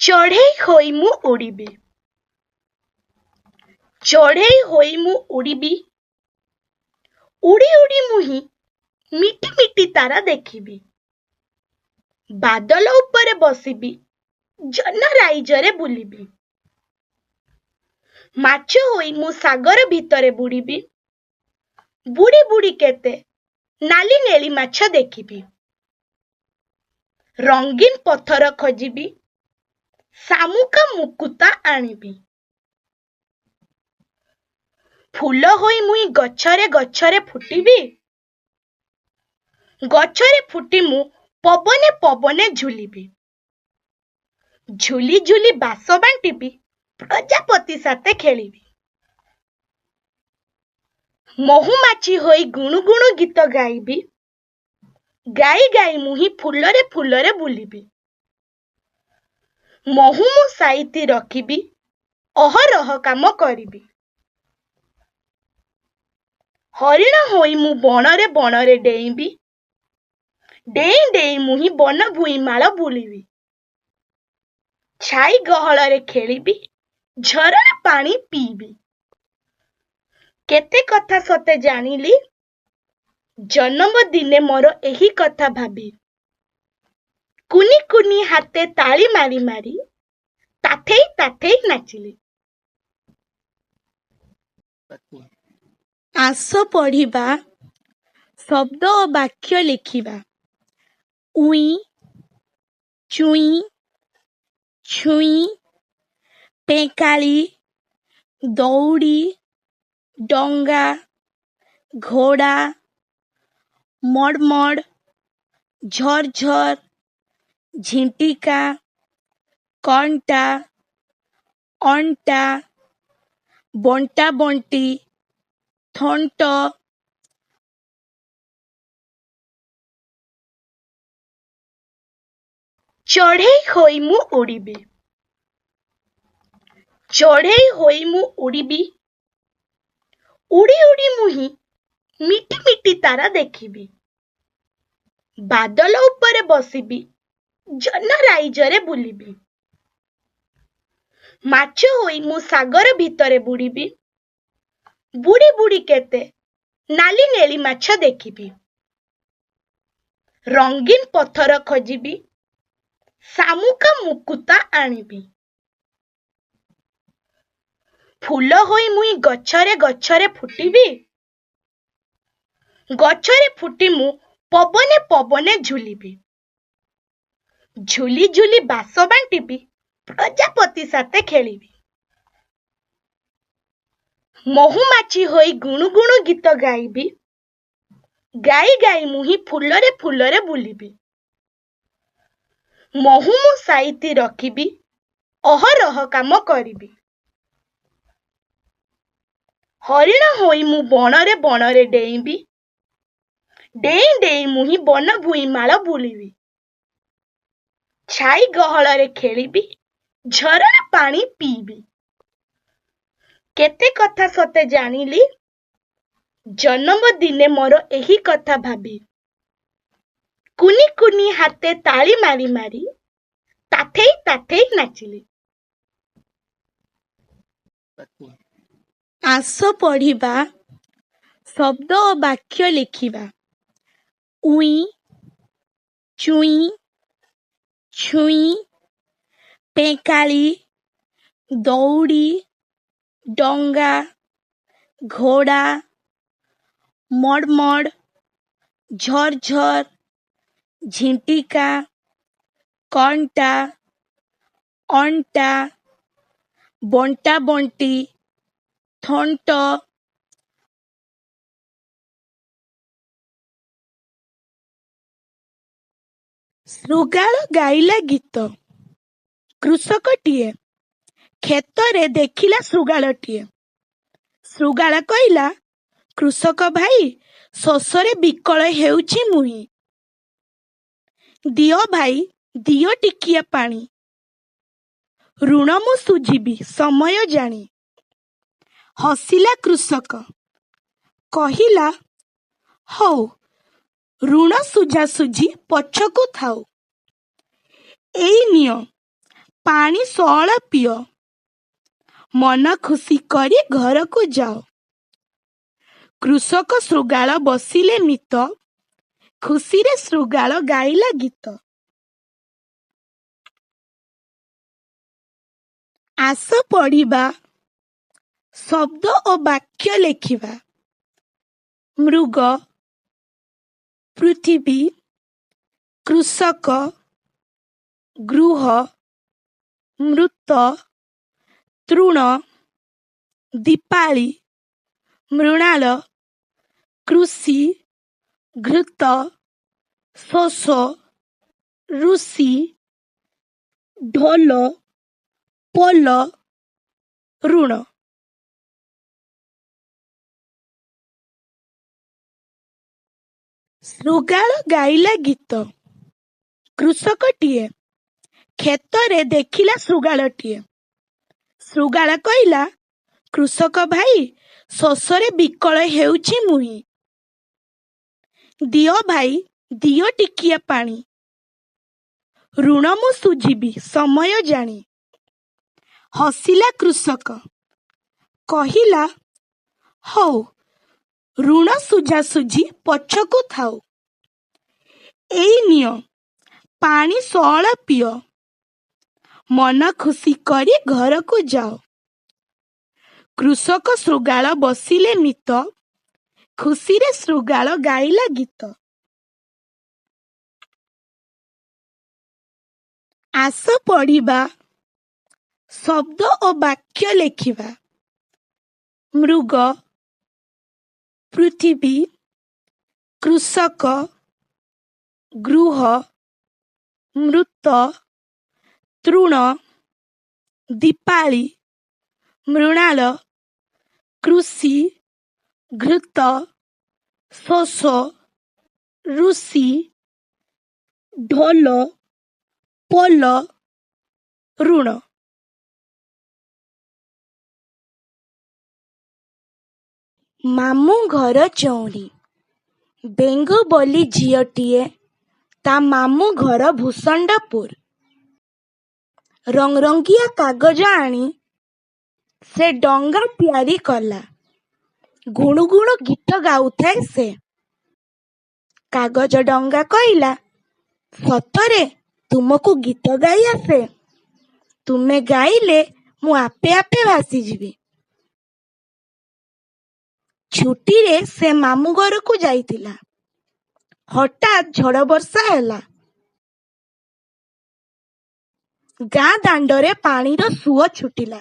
ଚଢ଼େଇ ହୋଇ ମୁଁ ଉଡ଼ିବି, ଚଢ଼େଇ ହୋଇ ମୁଁ ଉଡ଼ିବି, ଉଡ଼ି ଉଡ଼ି ମୁହିଁ ମିଟି ମିଟି ତାରା ଦେଖିବି। ବାଦଲ ଉପରେ ବସିବି, ଜହ୍ନ ରାଇଜରେ ବୁଲିବି। ମାଛ ହୋଇ ମୁଁ ସାଗର ଭିତରେ ବୁଡ଼ିବି, ବୁଡ଼ି ବୁଡ଼ି କେତେ ନାଲି ନେଳି ମାଛ ଦେଖିବି। ରଙ୍ଗୀନ ପଥର ଖୋଜିବି, ଶାମୁକା ମୁକୁତା ଆଣିବି। ଫୁଲ ହୋଇ ମୁଇଁ ଗଛରେ ଗଛରେ ଫୁଟିବି, ଗଛରେ ଫୁଟି ମୁଁ ପବନେ ପବନେ ଝୁଲିବି। ଝୁଲି ଝୁଲି ବାସ ବାଣ୍ଟିବି, ପ୍ରଜାପତି ସାଥେ ଖେଳିବି। ମହୁମାଛି ହୋଇ ଗୁଣୁ ଗୁଣୁ ଗୀତ ଗାଇବି, ଗାଇ ଗାଇ ମୁହିଁ ଫୁଲରେ ଫୁଲରେ ବୁଲିବି। ମହୁ ମୁଁ ସାଇତି ରଖିବି, ଅହରହ କାମ କରିବି। ହରିଣ ହୋଇ ମୁଁ ବଣରେ ବଣରେ ଡେଇଁବି, ଡେଇଁ ଡେଇଁ ମୁହିଁ ବନ ଭୁଇଁମାଳ ବୁଲିବି। ଛାଇ ଗହଳରେ ଖେଳିବି, ଝରଣା ପାଣି ପିଇବି। କେତେ କଥା ସତେ ଜାଣିଲି, ଜନ୍ମ ଦିନେ ମୋର ଏହି କଥା ଭାବି। କୁନି କୁନି ହାତେ ତାଳି ମାରି ମାରି ତାଥେଇ ତାଥେଇ ନାଚିଲି। ଆସ ପଢ଼ିବା, ଶବ୍ଦ ଓ ବାକ୍ୟ ଲେଖିବା। ଉଇଁ, ଚୁଇଁ, ଛୁଇଁ, ପେଁକାଳି, ଦଉଡ଼ି, ଡଙ୍ଗା, ଘୋଡ଼ା, ମଡ଼ମଡ଼, ଝରଝର, ଝିଣ୍ଟିକା, କଣ୍ଟା, ଅଣ୍ଟା, ବଣ୍ଟା ବଣ୍ଟି, ଥଣ୍ଟ। ଚଢ଼େଇ ହୋଇ ମୁଁ ଉଡ଼ିବି, ଚଢ଼େଇ ହୋଇ ମୁଁ ଉଡ଼ିବି, ଉଡ଼ି ଉଡ଼ି ମୁହିଁ ମିଟି ମିଟି ତାରା ଦେଖିବି। ବାଦଲ ଉପରେ ବସିବି, ଜହ୍ନ ରାଇଜରେ ବୁଲିବି। ମାଛ ହୋଇ ମୁଁ ସାଗର ଭିତରେ ବୁଡ଼ିବି, ବୁଡ଼ି ବୁଡ଼ି କେତେ ନାଲି ନେଳି ମାଛ ଦେଖିବି। ରଙ୍ଗୀନ ପଥର ଖୋଜିବି, ଶାମୁକା ମୁକୁତା ଆଣିବି। ଫୁଲ ହୋଇ ମୁଇଁ ଗଛରେ ଗଛରେ ଫୁଟିବି, ଗଛରେ ଫୁଟି ମୁଁ ପବନେ ପବନେ ଝୁଲିବି। ଝୁଲି ଝୁଲି ବାସ ବାଣ୍ଟିବି, ପ୍ରଜାପତି ସାଥେ ଖେଳିବି। ମହୁମାଛି ହୋଇ ଗୁଣୁ ଗୁଣୁ ଗୀତ ଗାଇବି, ଗାଇ ଗାଇ ମୁହିଁ ଫୁଲରେ ଫୁଲରେ ବୁଲିବି। ମହୁ ମୁଁ ସାଇତି ରଖିବି, ଅହରହ କାମ କରିବି। ହରିଣ ହୋଇ ମୁଁ ବଣରେ ବଣରେ ଡେଇଁବି, ଡେଇଁ ଡେଇଁ ମୁହିଁ ବନ ଭୁଇଁମାଳ ବୁଲିବି। ଛାଇ ଗହଳରେ ଖେଳିବି, ଝରଣା ପାଣି ପିଇବି। କେତେ କଥା ସତେ ଜାଣିଲି, ଜନ୍ମ ଦିନେ ମୋର ଏହି କଥା ଭାବି। କୁନି କୁନି ହାତେ ତାଳି ମାରି ମାରି ତାଥେଇ ତାଥେଇ ନାଚିଲି। ଆସ ପଢ଼ିବା, ଶବ୍ଦ ଓ ବାକ୍ୟ ଲେଖିବା। ଉଇଁ, ଚୁଇଁ, ଛୁଇଁ, ପେଁକାଳି, ଦଉଡ଼ି, ଡଙ୍ଗା, ଘୋଡ଼ା, ମଡ଼ମଡ଼, ଝରଝର, ଝିଣ୍ଟିକା, କଣ୍ଟା, ଅଣ୍ଟା, ବଣ୍ଟା ବଣ୍ଟି, ଥଣ୍ଟ। ଶୃଗାଳ ଗାଇଲା ଗୀତ। କୃଷକଟିଏ କ୍ଷେତରେ ଦେଖିଲା ଶୃଗାଳଟିଏ। ଶୃଗାଳ କହିଲା, କୃଷକ ଭାଇ, ଶୋଷରେ ବିକଳ ହେଉଛି ମୁହିଁ। ଦିଅ ଭାଇ, ଦିଅ ଟିକିଏ ପାଣି, ଋଣ ମୁଁ ଶୁଝିବି ସମୟ ଜାଣି। ହସିଲା କୃଷକ, କହିଲା, ହଉ, ଋଣ ଶୁଝାଶୁଝି ପଛକୁ ଥାଉ। ଏଇ ନିଅ ପାଣି ସଅଳ ପିଅ, ମନ ଖୁସି କରି ଘରକୁ ଯାଅ। କୃଷକ ଶୃଗାଳ ବସିଲେ ମିତ, ଖୁସିରେ ଶୃଗାଳ ଗାଇଲା ଗୀତ। ଆସ ପଢ଼ିବା, ଶବ୍ଦ ଓ ବାକ୍ୟ ଲେଖିବା। ମୃଗ, ପୃଥିବୀ, କୃଷକ, ଗୃହ, ମୃତ, ତୃଣ, ଦୀପାଳି, ମୃଣାଳ, କୃଷି, ଘୃତ, ଶୋଷ, ଋଷି, ଢୋଲ, ପୋଲ, ଋଣ। ଶୃଗାଳ ଗାଇଲା ଗୀତ। କୃଷକଟିଏ କ୍ଷେତରେ ଦେଖିଲା ଶୃଗାଳଟିଏ। ଶୃଗାଳ କହିଲା, କୃଷକ ଭାଇ, ଶୋଷରେ ବିକଳ ହେଉଛି ମୁହିଁ। ଦିଅ ଭାଇ, ଦିଅ ଟିକିଏ ପାଣି, ଋଣ ମୁଁ ଶୁଝିବି ସମୟ ଜାଣି। ହସିଲା କୃଷକ, କହିଲା, ହଉ, ଋଣ ଶୁଝାଶୁଝି ପଛକୁ ଥାଉ। ଏଇ ନିଅ, ପାଣି ସଅଳ ପିଅ, ମନ ଖୁସି କରି ଘରକୁ ଯାଅ। କୃଷକ ଶୃଗାଳ ବସିଲେ ମିତ, ଖୁସିରେ ଶୃଗାଳ ଗାଇଲା ଗୀତ। ଆସ ପଢ଼ିବା, ଶବ୍ଦ ଓ ବାକ୍ୟ ଲେଖିବା। ମୃଗ, ପୃଥିବୀ, କୃଷକ, ଗୃହ, ମୃତ, ତୃଣ, ଦୀପାଳି, ମୃଣାଳ, କୃଷି, ଘୃତ, ଶୋଷ, ଋଷି, ଢୋଲ, ପୋଲ, ଋଣ। ମାମୁଁ ଘର ଚଉଁରୀ। ବେଙ୍ଗ ବୋଲି ଝିଅଟିଏ, ତା ମାମୁଁ ଘର ଭୂଷଣ୍ଡପୁର। ରଙ୍ଗରଙ୍ଗିଆ କାଗଜ ଆଣି ସେ ଡଙ୍ଗା ତିଆରି କଲା। ଗୁଣୁ ଗୁଣୁ ଗୀତ ଗାଉଥାଏ ସେ। କାଗଜ ଡଙ୍ଗା କହିଲା, ସତରେ ତୁମକୁ ଗୀତ ଗାଇ ଆସେ? ତୁମେ ଗାଇଲେ ମୁଁ ଆପେ ଆପେ ଭାସିଯିବି। ଛୁଟିରେ ସେ ମାମୁଁ ଘରକୁ ଯାଇଥିଲା। ହଠାତ୍ ଝଡ଼ ବର୍ଷା ହେଲା। ଗାଁ ଦାଣ୍ଡରେ ପାଣିର ସୁଅ ଛୁଟିଲା।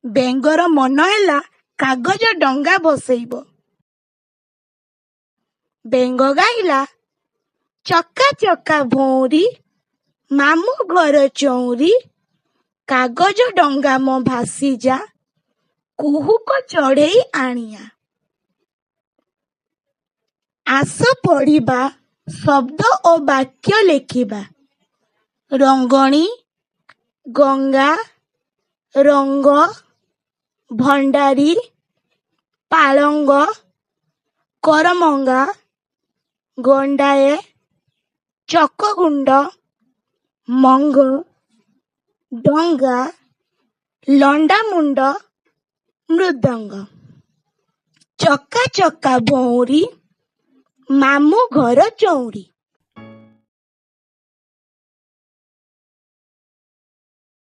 ବେଙ୍ଗର ମନ ହେଲା କାଗଜ ଡଙ୍ଗା ଭସେଇବ। ବେଙ୍ଗ ଗାଇଲା, ଚକା ଚକା ଭଉଁରୀ, ମାମୁଁ ଘର ଚଉଁରୀ, କାଗଜ ଡଙ୍ଗା ମୋ ଭାସିଯା, କୁହୁକ ଚଢ଼େଇ ଆଣିଆ। ଆସ ପଢ଼ିବା, ଶବ୍ଦ ଓ ବାକ୍ୟ ଲେଖିବା। ରଙ୍ଗଣୀ, ଗଙ୍ଗା, ରଙ୍ଗ, ଭଣ୍ଡାରୀ, ପାଳଙ୍ଗ, କରମଙ୍ଗା, ଗଣ୍ଡାଏ, ଚକଗୁଣ୍ଡ, ମଙ୍ଗ, ଡଙ୍ଗା, ଲଣ୍ଡାମୁଣ୍ଡ, ମୃଦଙ୍ଗ। ଚକା ଚକା ଭଉଁରୀ, ମାମୁଁ ଘର ଚଉଁରୀ।